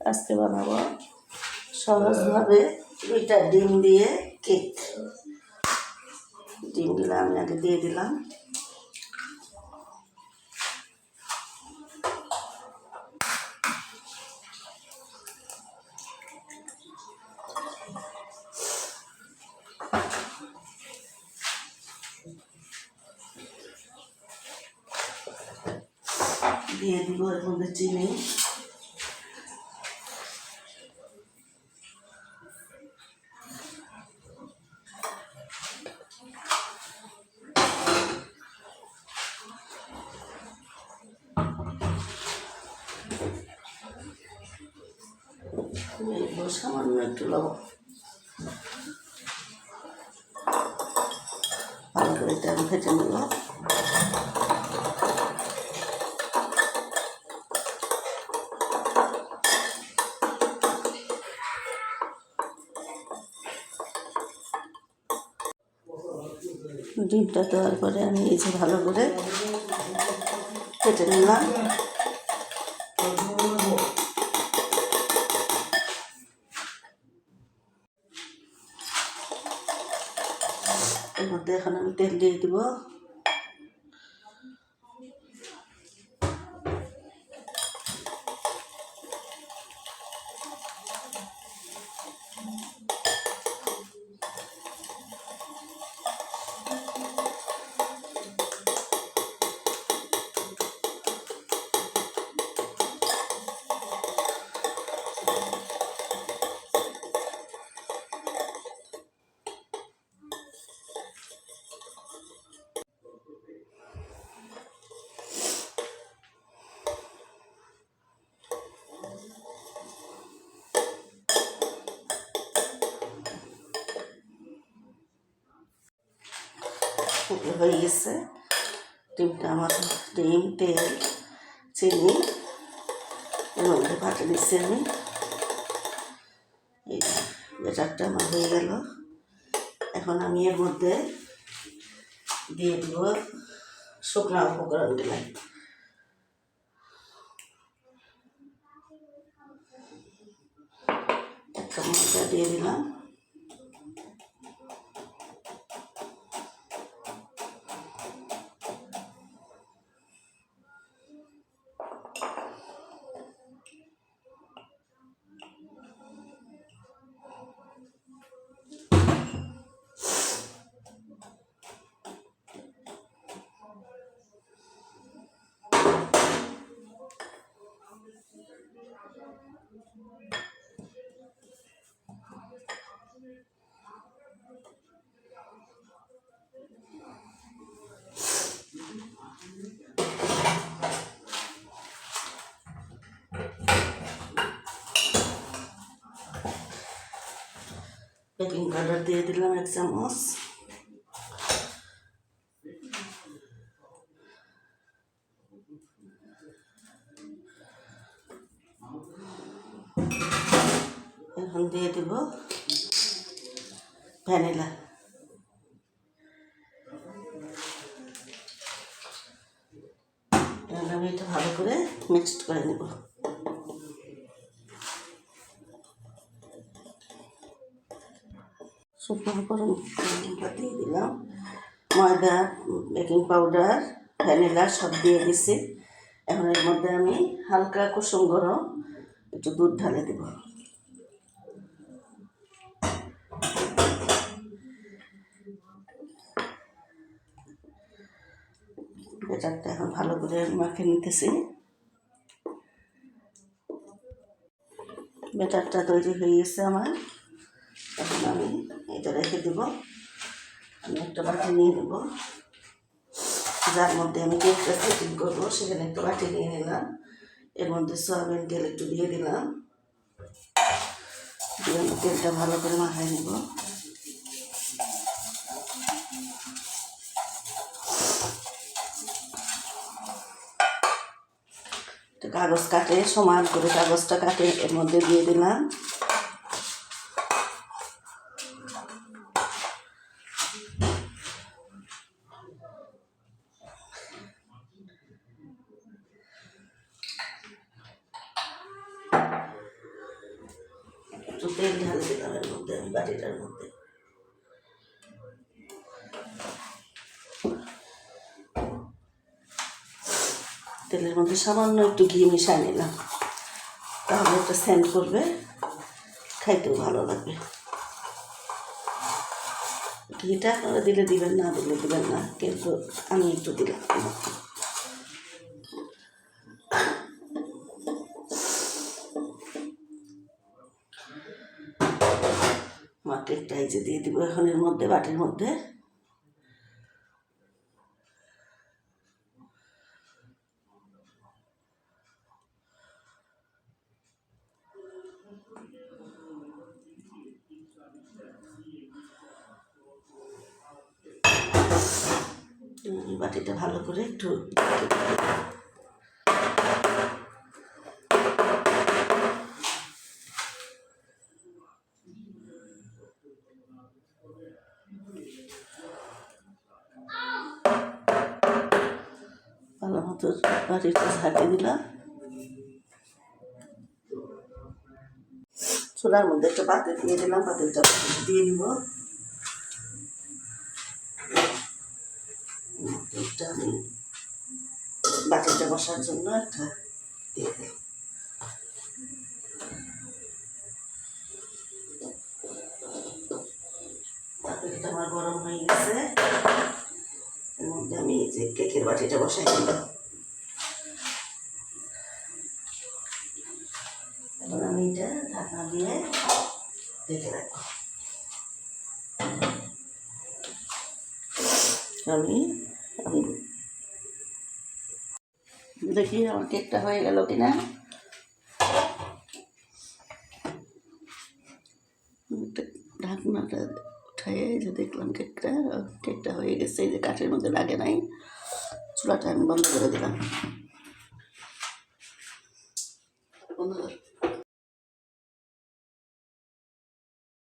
আজকে বানাবো সহজভাবে 2টা ডিম দিয়ে কেক। ডিমগুলো আমি আগে দিয়ে দিলাম। দিয়ে দিব এর মধ্যে চিনি, সামান্য একটু লবণ। ভালো করে এটা আমি ভেজে নেব। ডিমটা দেওয়ার পরে আমি এই যে ভালো করে কেটে নিলাম। এর মধ্যে এখন আমি তেল দিয়ে দিব। হয়ে গেছে ডিমটা আমার। ডিম, তেল, চিনি এর মধ্যে ফাটে দিচ্ছি আমি। এই ব্যাটারটা আমার হয়ে গেল। এখন আমি এর মধ্যে দিয়ে দিব শুকনো উপকরণগুলো। একটা মশলা দিয়ে দিলাম, বেকিং পাউডার দিয়ে দিলাম 1 চামচ। এখন দিয়ে দিব ভ্যানিলা। এখন আমি এটা ভালো করে মিক্সড করে নেব। শুকনো উপকরণটা দিয়ে দিলাম, ময়দা, বেকিং পাউডার, ভ্যানিলা সব দিয়ে দিছি। এখন এর মধ্যে আমি হালকা কুসুম গরম একটু দুধ ঢালে দেব। ব্যাটারটা এখন ভালো করে মাখিয়ে নিতেছি। ব্যাটারটা তৈরি হয়ে গেছে আমার। এখন আমি এটা রেখে দেব। আমি একটা বাটি নিয়ে নেব, যার মধ্যে আমি কেকটা সেটিং করবো সেখানে একটা বাটি নিয়ে নিলাম। এর মধ্যে সয়াবিন তেল একটু দিয়ে দিলাম। দিয়ে আমি তেলটা ভালো করে মাখাই নেব। কাগজ কাটে, সমান করে কাগজটা কাটে এর মধ্যে দিয়ে দিলাম। তেল ঢালে দিলাম এর মধ্যে, আমি বাটিটার মধ্যে। তেলের মধ্যে সামান্য একটু ঘি মিশিয়ে নিলাম, তাহলে একটা সেন্ট করবে, খাইতেও ভালো লাগবে। ঘিটা আপনারা দিলে দিবেন, না দিলে দিবেন না, কিন্তু আমি একটু দিলাম। আমার কেকটা এই যে দিয়ে দিব এখন এর মধ্যে, বাটির মধ্যে। বাটিটা ভালো করে একটু ভালো মতো বাটিটা ঝাঁকিয়ে দিলাম। চুলার মধ্যে একটা পাতিল দিয়ে দিলাম, পাতিলটা দিয়ে দিব। আমি বাটিটা বসার জন্য একটা দিয়ে দিলাম। পাতিলটা আমার গরম হয়ে গেছে, এর মধ্যে আমি এই যে কেকের বাটিটা বসাই দিলাম। এবার আমি এটা ঢাকনা দিয়ে ঢেকে রাখবো। আমি দেখি আমার কেকটা হয়ে গেল কিনা। ঢাকনাটা উঠাই যে দেখলাম কেকটা হয়ে গেছে, এই যে কাঠের মধ্যে লাগে নাই। চুলাটা আমি বন্ধ করে দিলাম।